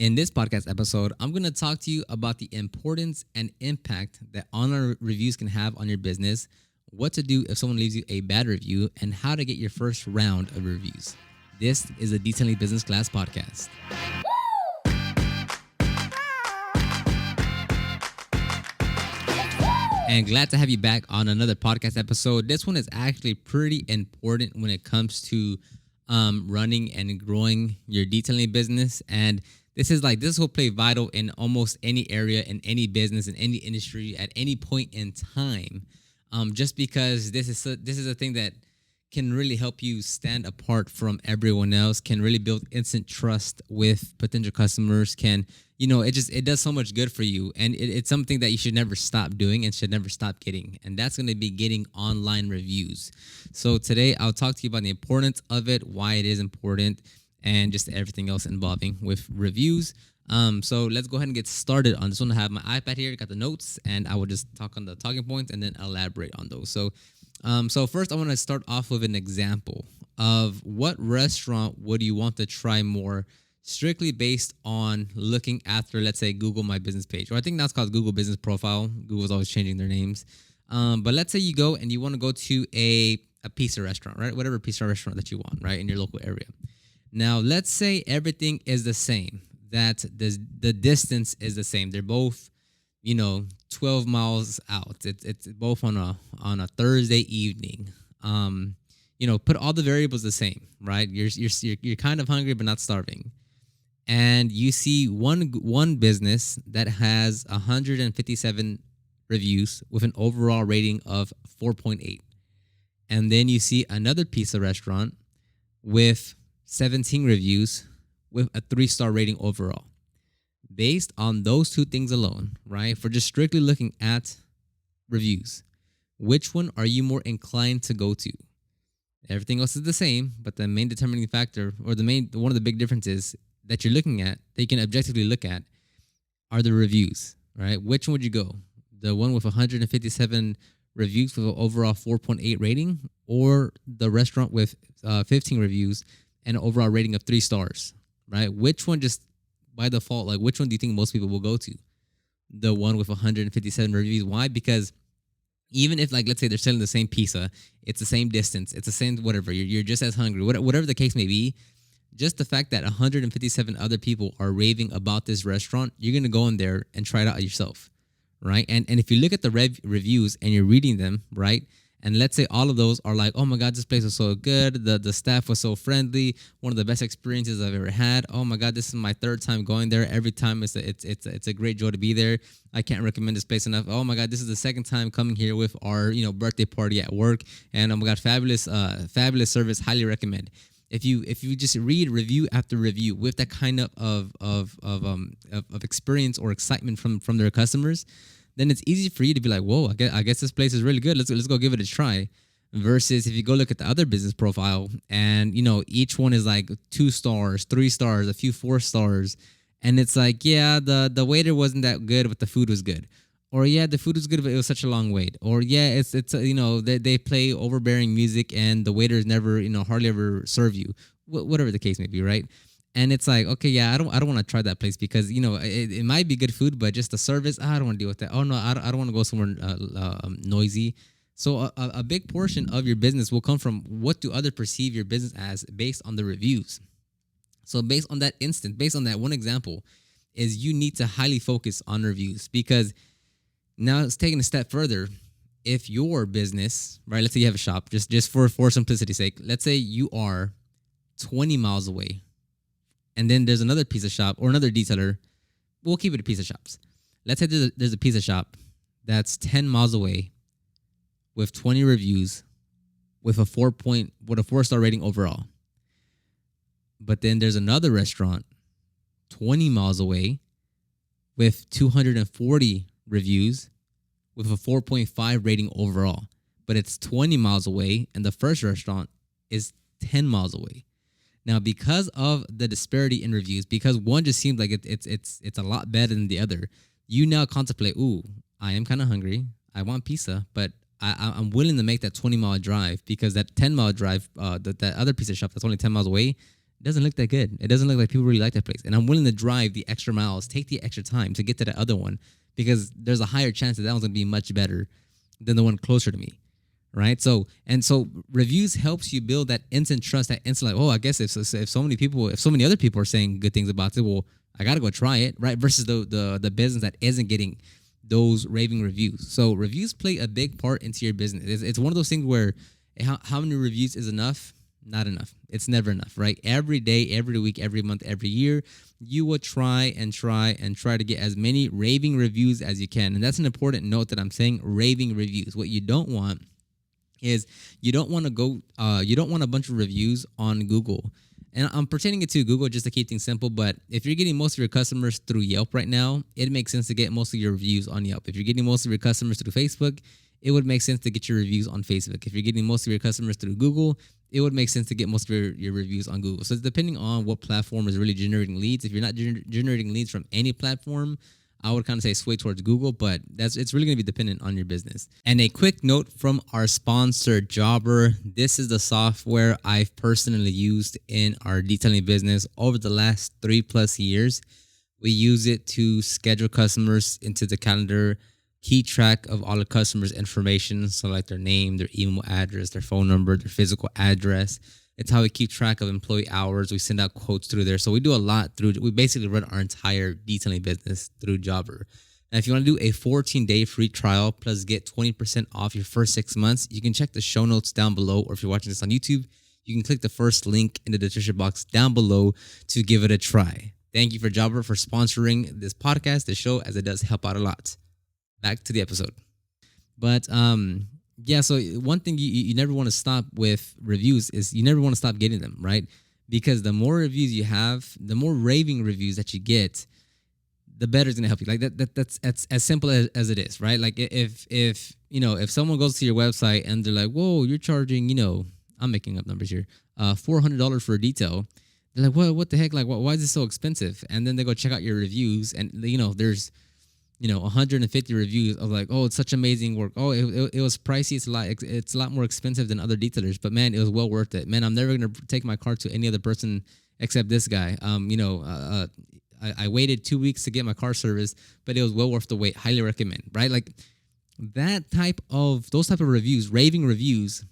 In this podcast episode, I'm going to talk to you about the importance and impact that online reviews can have on your business, what to do if someone leaves you a bad review, and how to get your first round of reviews. This is the Detailing Business Class Podcast. And glad to have you back on another podcast episode. This one is actually pretty important when it comes to running and growing your detailing business. And this will play vital in almost any area, in any business, in any industry, at any point in time. Just because this is a thing that can really help you stand apart from everyone else, can really build instant trust with potential customers, it does so much good for you. And it's something that you should never stop doing and should never stop getting. And that's going to be getting online reviews. So today I'll talk to you about the importance of it, why it is important, and just everything else involving with reviews. So let's go ahead and get started on this one. I have my iPad here, got the notes, and I will just talk on the talking points and then elaborate on those. So first I want to start off with an example of what restaurant would you want to try more, strictly based on looking after, let's say, Google My Business page, or I think that's called Google Business Profile. Google's always changing their names. But let's say you go and you want to go to a pizza restaurant, right? Whatever pizza restaurant that you want, right, in your local area. Now, let's say everything is the same, that the distance is the same. They're both, 12 miles out. It's both on a Thursday evening. Put all the variables the same, right? You're kind of hungry but not starving. And you see one business that has 157 reviews with an overall rating of 4.8. And then you see another pizza restaurant with 17 reviews with a 3-star rating overall. Based on those two things alone, right, for just strictly looking at reviews, which one are you more inclined to go to? Everything else is the same, but the main determining factor, or one of the big differences that you're looking at, that you can objectively look at, are the reviews, right? Which one would you go? The one with 157 reviews with an overall 4.8 rating, or the restaurant with 15 reviews and an overall rating of 3 stars, right? Which one, just by default, like, which one do you think most people will go to? The one with 157 reviews. Why? Because even if, like, let's say they're selling the same pizza, it's the same distance, it's the same whatever, you're just as hungry, whatever the case may be, just the fact that 157 other people are raving about this restaurant, you're going to go in there and try it out yourself, right? And if you look at the reviews and you're reading them, right, and let's say all of those are like, oh my God, this place was so good. The staff was so friendly. One of the best experiences I've ever had. Oh my God, this is my 3rd time going there. Every time it's a great joy to be there. I can't recommend this place enough. Oh my God, this is the 2nd time coming here with our birthday party at work. And oh my God, fabulous service. Highly recommend. If you just read review after review with that kind of experience or excitement from their customers, then it's easy for you to be like, whoa, I guess this place is really good. Let's go give it a try. Versus if you go look at the other business profile and, each one is like 2 stars, 3 stars, a few 4 stars. And it's like, yeah, the waiter wasn't that good, but the food was good. Or, yeah, the food was good, but it was such a long wait. Or, yeah, it's they play overbearing music and the waiters never, hardly ever serve you. Whatever the case may be, right? And it's like, okay, yeah, I don't want to try that place because it might be good food, but just the service, I don't want to deal with that. Oh no, I don't want to go somewhere noisy. So a big portion of your business will come from what do others perceive your business as based on the reviews. So based on that one example, is you need to highly focus on reviews, because now it's taking a step further. If your business, right, let's say you have a shop, just for simplicity's sake, let's say you are 20 miles away. And then there's another pizza shop or another detailer. We'll keep it at pizza shops. Let's say there's a pizza shop that's 10 miles away with 20 reviews with a 4-star rating overall. But then there's another restaurant 20 miles away with 240 reviews with a 4.5 rating overall. But it's 20 miles away, and the first restaurant is 10 miles away. Now, because of the disparity in reviews, because one just seems like it's a lot better than the other, you now contemplate, ooh, I am kind of hungry. I want pizza, but I'm willing to make that 20-mile drive, because that 10-mile drive, that other pizza shop that's only 10 miles away, it doesn't look that good. It doesn't look like people really like that place. And I'm willing to drive the extra miles, take the extra time to get to the other one because there's a higher chance that one's going to be much better than the one closer to me. Right. So reviews helps you build that instant trust, that instant like, oh, I guess if so many other people are saying good things about it, well, I got to go try it. Right. Versus the business that isn't getting those raving reviews. So reviews play a big part into your business. It's one of those things where how many reviews is enough? Not enough. It's never enough, right? Every day, every week, every month, every year, you will try to get as many raving reviews as you can. And that's an important note that I'm saying, raving reviews. What you don't want is you don't want a bunch of reviews on Google. And I'm pertaining it to Google just to keep things simple, but if you're getting most of your customers through Yelp right now, it makes sense to get most of your reviews on Yelp. If you're getting most of your customers through Facebook, it would make sense to get your reviews on Facebook. If you're getting most of your customers through Google, it would make sense to get most of your reviews on Google. So it's depending on what platform is really generating leads. If you're not generating leads from any platform, I would kind of say sway towards Google, but it's really going to be dependent on your business. And a quick note from our sponsor, Jobber. This is the software I've personally used in our detailing business over the last 3+ years. We use it to schedule customers into the calendar, keep track of all the customers' information, so like their name, their email address, their phone number, their physical address. It's how we keep track of employee hours. We send out quotes through there. So we do a lot we basically run our entire detailing business through Jobber. And if you want to do a 14-day free trial plus get 20% off your first 6 months, you can check the show notes down below. Or if you're watching this on YouTube, you can click the first link in the description box down below to give it a try. Thank you for Jobber for sponsoring this podcast, this show, as it does help out a lot. Back to the episode. But yeah, so one thing you never want to stop with reviews is you never want to stop getting them, right? Because the more reviews you have, the more raving reviews that you get, the better it's going to help you. Like that's as simple as it is, right? Like if someone goes to your website and they're like, whoa, you're charging, I'm making up numbers here, $400 for a detail. They're like, what the heck? Like, why is this so expensive? And then they go check out your reviews and, there's 150 reviews of like, oh, it's such amazing work. Oh, it was pricey. It's a lot more expensive than other detailers, but man, it was well worth it. Man, I'm never gonna take my car to any other person except this guy. I waited 2 weeks to get my car serviced, but it was well worth the wait. Highly recommend. Right, like those type of reviews, raving reviews,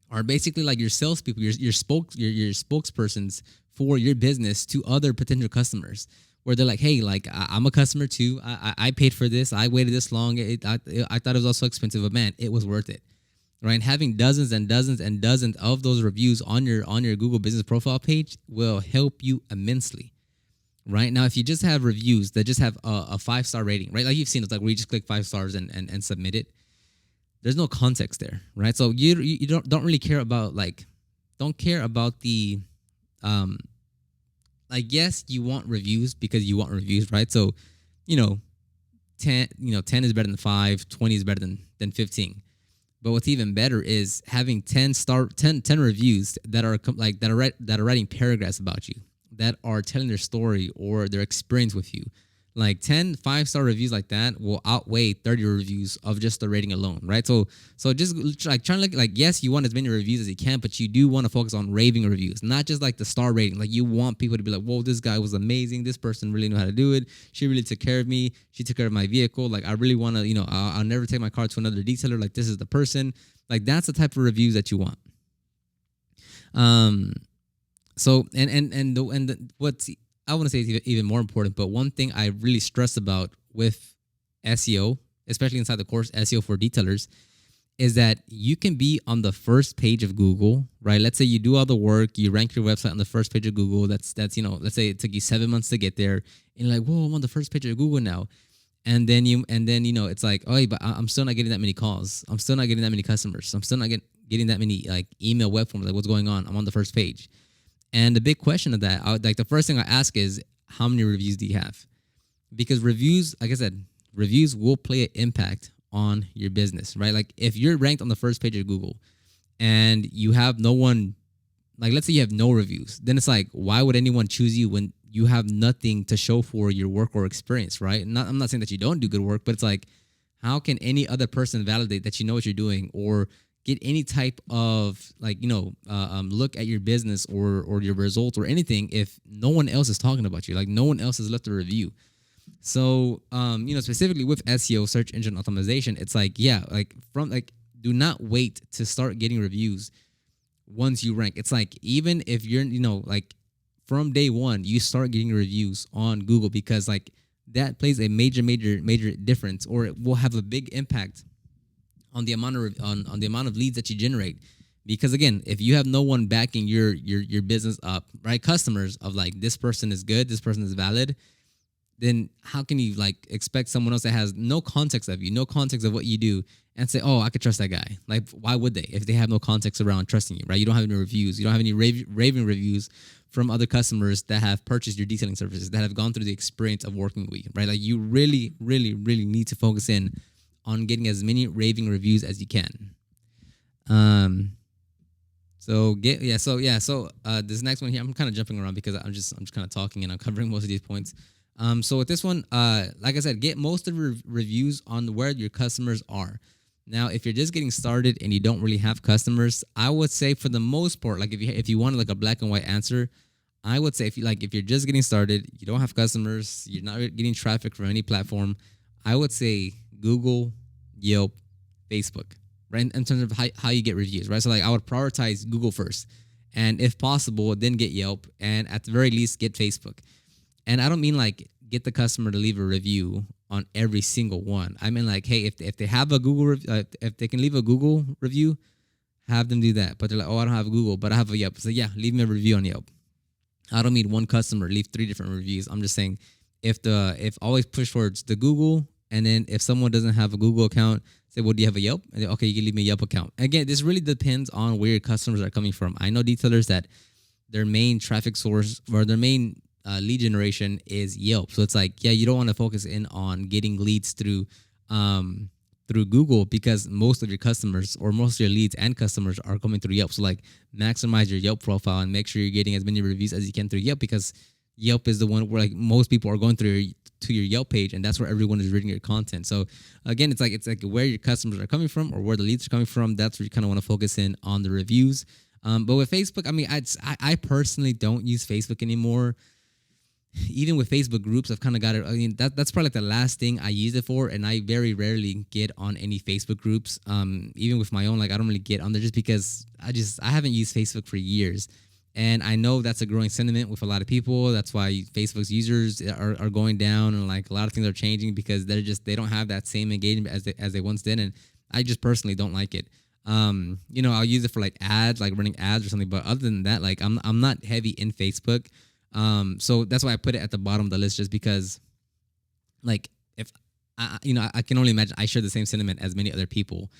are basically like your salespeople, your spokespersons for your business to other potential customers. Where they're like, hey, like I'm a customer too. I paid for this. I waited this long. I thought it was also expensive, but man, it was worth it, right? And having dozens and dozens and dozens of those reviews on your Google Business Profile page will help you immensely, right? Now, if you just have reviews that just have a 5-star rating, right? Like you've seen, it's like where you just click 5 stars and submit it. There's no context there, right? So you don't really care about the like, yes, you want reviews because you want reviews, right? So, 10 is better than 5, 20 is better than 15. But what's even better is having 10 reviews that are writing paragraphs about you, that are telling their story or their experience with you. Like 10 5-star reviews like that will outweigh 30 reviews of just the rating alone, right? So just like trying to look like, yes, you want as many reviews as you can, but you do want to focus on raving reviews, not just like the star rating. Like you want people to be like, whoa, this guy was amazing. This person really knew how to do it. She really took care of me. She took care of my vehicle. Like I really want to, I'll never take my car to another detailer. Like this is the person. Like that's the type of reviews that you want. So what's I want to say it's even more important, but one thing I really stress about with SEO, especially inside the course SEO for detailers, is that you can be on the first page of Google, right? Let's say you do all the work, you rank your website on the first page of Google. That's let's say it took you 7 months to get there, and you're like, whoa, I'm on the first page of Google now. And then it's like, oh, but I'm still not getting that many calls. I'm still not getting that many customers. I'm still not getting that many like email web forms. Like, what's going on? I'm on the first page. And the big question of that, the first thing I ask is, how many reviews do you have? Because reviews, like I said, reviews will play an impact on your business, right? Like if you're ranked on the first page of Google and you have no one, like let's say you have no reviews, then it's like, why would anyone choose you when you have nothing to show for your work or experience, right? I'm not saying that you don't do good work, but it's like, how can any other person validate that you know what you're doing or get any type of like look at your business or your results or anything if no one else is talking about you, like no one else has left a review. So specifically with SEO, search engine optimization, it's like do not wait to start getting reviews once you rank. It's like even if you're like from day one you start getting reviews on Google, because like that plays a major difference, or it will have a big impact on the amount of on the amount of leads that you generate. Because again, if you have no one backing your business up, right, customers of like this person is good, this person is valid, then how can you like expect someone else that has no context of you, no context of what you do, and say, oh, I could trust that guy? Like, why would they if they have no context around trusting you, right? You don't have any reviews. You don't have any raving reviews from other customers that have purchased your detailing services, that have gone through the experience of working with you, right? Like you really need to focus in on getting as many raving reviews as you can. So this next one here, I'm kind of jumping around because I'm just kind of talking and I'm covering most of these points. So with this one, like I said, get most of the reviews on where your customers are. Now, if you're just getting started and you don't really have customers, I would say for the most part, like if you want like a black and white answer, I would say if you're just getting started, you don't have customers, you're not getting traffic from any platform, I would say Google, Yelp, Facebook, right? In terms of how you get reviews, right? So like I would prioritize Google first, and if possible, then get Yelp, and at the very least get Facebook. And I don't mean like get the customer to leave a review on every single one. I mean like, hey, if they have a Google, if they can leave a Google review, have them do that. But they're like, oh, I don't have Google, but I have a Yelp. So yeah, leave me a review on Yelp. I don't mean one customer leave 3 different reviews. I'm just saying if always push towards the Google, and then if someone doesn't have a Google account, say, well, do you have a Yelp? And then, okay, you can leave me a Yelp account. Again, this really depends on where your customers are coming from. I know detailers that their main traffic source or their main lead generation is Yelp. So it's like, yeah, you don't want to focus in on getting leads through Google, because most of your customers or most of your leads and customers are coming through Yelp. So like maximize your Yelp profile and make sure you're getting as many reviews as you can through Yelp, because Yelp is the one where like most people are going through to your Yelp page, and that's where everyone is reading your content. So again, it's like where your customers are coming from or where the leads are coming from. That's where you kind of want to focus in on the reviews. But with Facebook, I mean, I personally don't use Facebook anymore. Even with Facebook groups, I've kind of got it. I mean, that's probably like the last thing I use it for, and I very rarely get on any Facebook groups. Even with my own, like I don't really get on there just because I haven't used Facebook for years, and I know that's a growing sentiment with a lot of people. That's why Facebook's users are going down, and like a lot of things are changing because they don't have that same engagement as they once did, and I just personally don't like it. I'll use it for like ads, like running ads or something, but other than that, like I'm not heavy in Facebook. So that's why I put it at the bottom of the list, just because like if I can only imagine I share the same sentiment as many other people,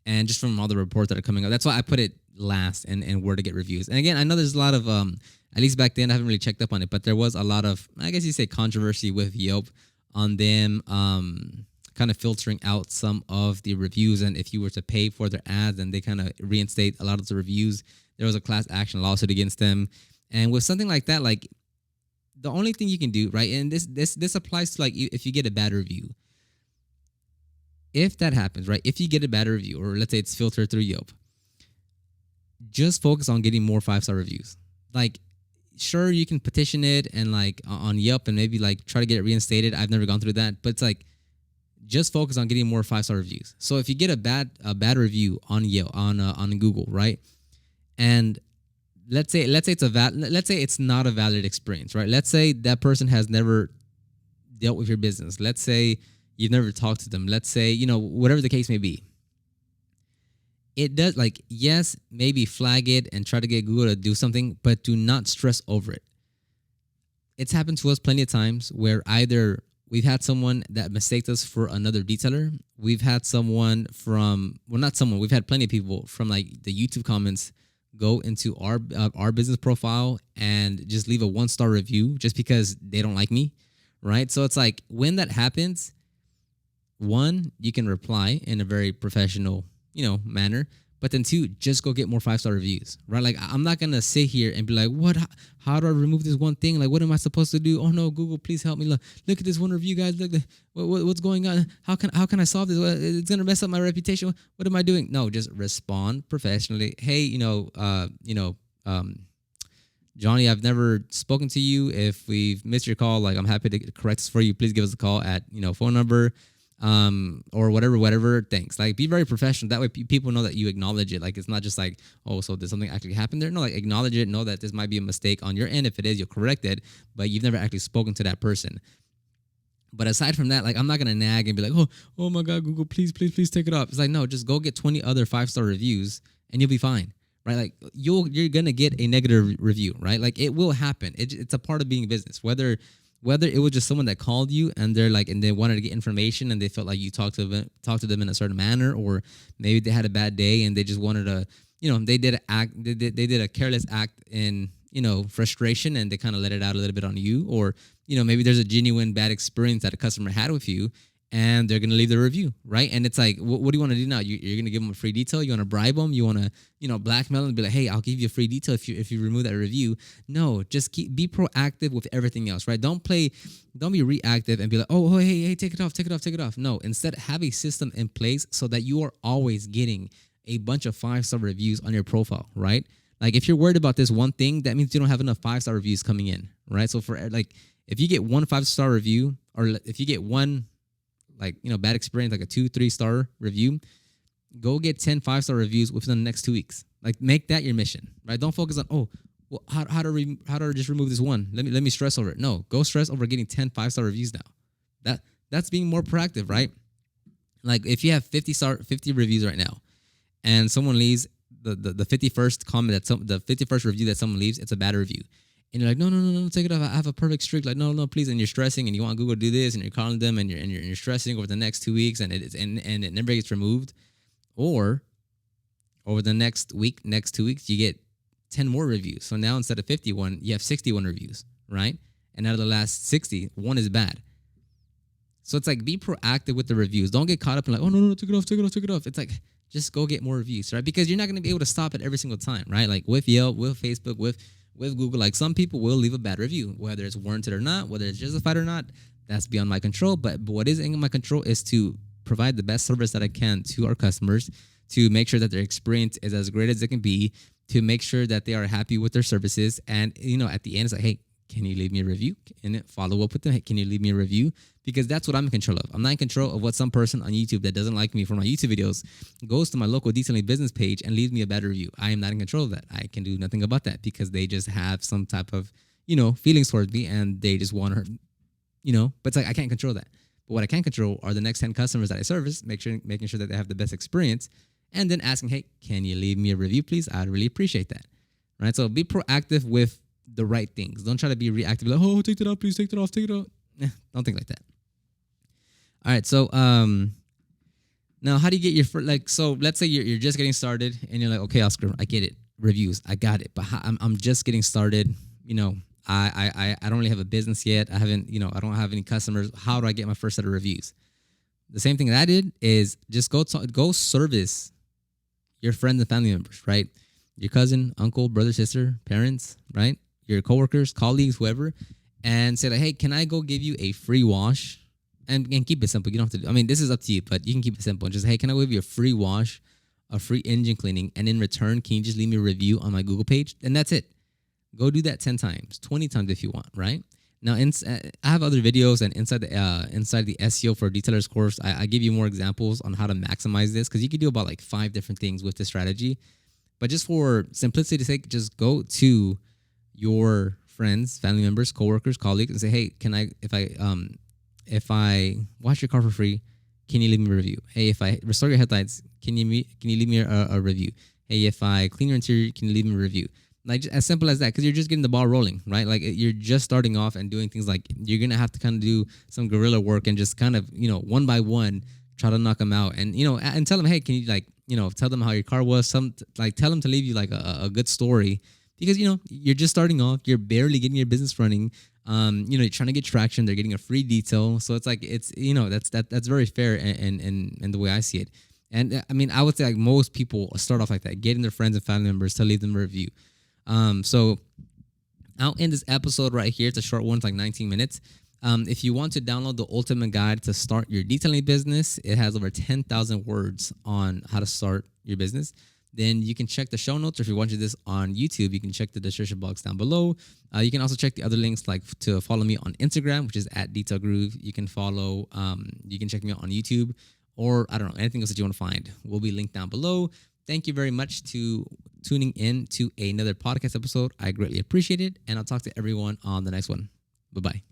and just from all the reports that are coming up, that's why I put it last and where to get reviews. And again, I know there's a lot of at least back then I haven't really checked up on it, but there was a lot of, I guess you say, controversy with Yelp on them kind of filtering out some of the reviews, and if you were to pay for their ads and they kind of reinstate a lot of the reviews, there was a class action lawsuit against them. And with something like that, like the only thing you can do, right, and this applies to like if you get a bad review. If that happens, right, if you get a bad review, or let's say it's filtered through Yelp, just focus on getting more 5-star reviews. Like, sure, you can petition it and like on Yelp and maybe like try to get it reinstated. I've never gone through that, but it's like just focus on getting more 5-star reviews. So if you get a bad review on Yelp on Google, right, and let's say it's not a valid experience, right? Let's say that person has never dealt with your business. Let's say you've never talked to them. Let's say, whatever the case may be. It does, like, yes, maybe flag it and try to get Google to do something, but do not stress over it. It's happened to us plenty of times where either we've had someone that mistaked us for another detailer. We've had we've had plenty of people from like the YouTube comments go into our business profile and just leave a 1-star review just because they don't like me, right? So it's like when that happens, one, you can reply in a very professional, manner, But then two, just go get more 5-star reviews, right? Like I'm not gonna sit here and be like, what? How do I remove this one thing? Like, what am I supposed to do? Oh no, Google, please help me. Look at this one review, guys. Look, what's going on? How can I solve this? It's gonna mess up my reputation. What am I doing? No, just respond professionally. Hey, Johnny, I've never spoken to you. If we've missed your call, like I'm happy to correct this for you. Please give us a call at phone number, or whatever. Thanks. Like be very professional. That way people know that you acknowledge it. Like it's not just like, oh, so did something actually happen there? No, like acknowledge it. Know that this might be a mistake on your end. If it is, you'll correct it. But you've never actually spoken to that person. But aside from that, like I'm not gonna nag and be like, oh my God, Google, please take it off. It's like, no, just go get 20 other 5-star reviews and you'll be fine. Right, like you're gonna get a negative review, right? Like it will happen. It's a part of being a business. Whether it was just someone that called you and they wanted to get information and they felt like you talked to them in a certain manner, or maybe they had a bad day and they just wanted to, they did a careless act in frustration and they kind of let it out a little bit on you, or maybe there's a genuine bad experience that a customer had with you. And they're going to leave the review, right? And it's like, what do you want to do now? You're going to give them a free detail? You want to bribe them? You want to, blackmail them and be like, hey, I'll give you a free detail if you remove that review. No, just be proactive with everything else, right? Don't be reactive and be like, oh, hey, take it off. No, instead have a system in place so that you are always getting a bunch of 5-star reviews on your profile, right? Like if you're worried about this one thing, that means you don't have enough 5-star reviews coming in, right? So for like, if you get one 5-star review, or if you get one bad experience, like a 2-3 star review, go get 10 5-star reviews within the next 2 weeks. Like make that your mission, right? Don't focus on, how do I just remove this one? Let me stress over it. No, go stress over getting 10 5-star reviews now. That's being more proactive, right? Like if you have 50 reviews right now and someone leaves the 51st comment the 51st review that someone leaves, it's a bad review. And you're like, no, take it off. I have a perfect streak. Like, no, please. And you're stressing, and you want Google to do this, and you're calling them, and you're stressing over the next 2 weeks, and it never gets removed. Or over the next 2 weeks, you get 10 more reviews. So now instead of 51, you have 61 reviews, right? And out of the last 60, one is bad. So it's like be proactive with the reviews. Don't get caught up in like, oh no, take it off. It's like just go get more reviews, right? Because you're not going to be able to stop it every single time, right? Like with Yelp, with Facebook, with Google, like some people will leave a bad review, whether it's warranted or not, whether it's justified or not, that's beyond my control. But what is in my control is to provide the best service that I can to our customers, to make sure that their experience is as great as it can be, to make sure that they are happy with their services. And, at the end, it's like, hey, can you leave me a review? And follow up with them. Hey, can you leave me a review? Because that's what I'm in control of. I'm not in control of what some person on YouTube that doesn't like me for my YouTube videos goes to my local detailing business page and leaves me a bad review. I am not in control of that. I can do nothing about that because they just have some type of, feelings towards me and they just want her, but it's like I can't control that. But what I can control are the next 10 customers that I service, making sure that they have the best experience, and then asking, hey, can you leave me a review, please? I'd really appreciate that. Right? So be proactive with the right things. Don't try to be reactive, like, oh, take it off, please, take it off. Don't think like that. All right, so now how do you get your so let's say you're just getting started and you're like, okay, Oscar, I get it, reviews, I got it, but I'm just getting started. I don't really have a business yet. I haven't, I don't have any customers. How do I get my first set of reviews? The same thing that I did is just go service your friends and family members, right? Your cousin, uncle, brother, sister, parents, right? Your coworkers, colleagues, whoever, and say like, hey, can I go give you a free wash? And keep it simple. You don't have to this is up to you, but you can keep it simple. Just, hey, can I give you a free wash, a free engine cleaning, and in return, can you just leave me a review on my Google page? And that's it. Go do that 10 times, 20 times if you want, right? Now, I have other videos, and inside the SEO for Detailers course, I give you more examples on how to maximize this, because you can do about like 5 different things with this strategy. But just for simplicity's sake, just go to your friends, family members, coworkers, colleagues, and say, hey, if I wash your car for free, can you leave me a review? Hey, if I restore your headlights, can you leave me a review? Hey, if I clean your interior, can you leave me a review? Like, as simple as that, because you're just getting the ball rolling, right? Like, you're just starting off and doing things like you're going to have to kind of do some guerrilla work and just kind of, one by one, try to knock them out. And, and tell them, hey, can you, tell them how your car was. Tell them to leave you like a good story, because, you're just starting off. You're barely getting your business running. You're trying to get traction. They're getting a free detail. So it's like, that's very fair and the way I see it. And I mean, I would say like most people start off like that, getting their friends and family members to leave them a review. So I'll end this episode right here. It's a short one, it's like 19 minutes. If you want to download the ultimate guide to start your detailing business, it has over 10,000 words on how to start your business. Then you can check the show notes, or if you're watching this on YouTube, you can check the description box down below. You can also check the other links, like to follow me on Instagram, which is at Detail Groove. You can follow, you can check me out on YouTube, or I don't know, anything else that you want to find will be linked down below. Thank you very much to tuning in to another podcast episode. I greatly appreciate it, and I'll talk to everyone on the next one. Bye-bye.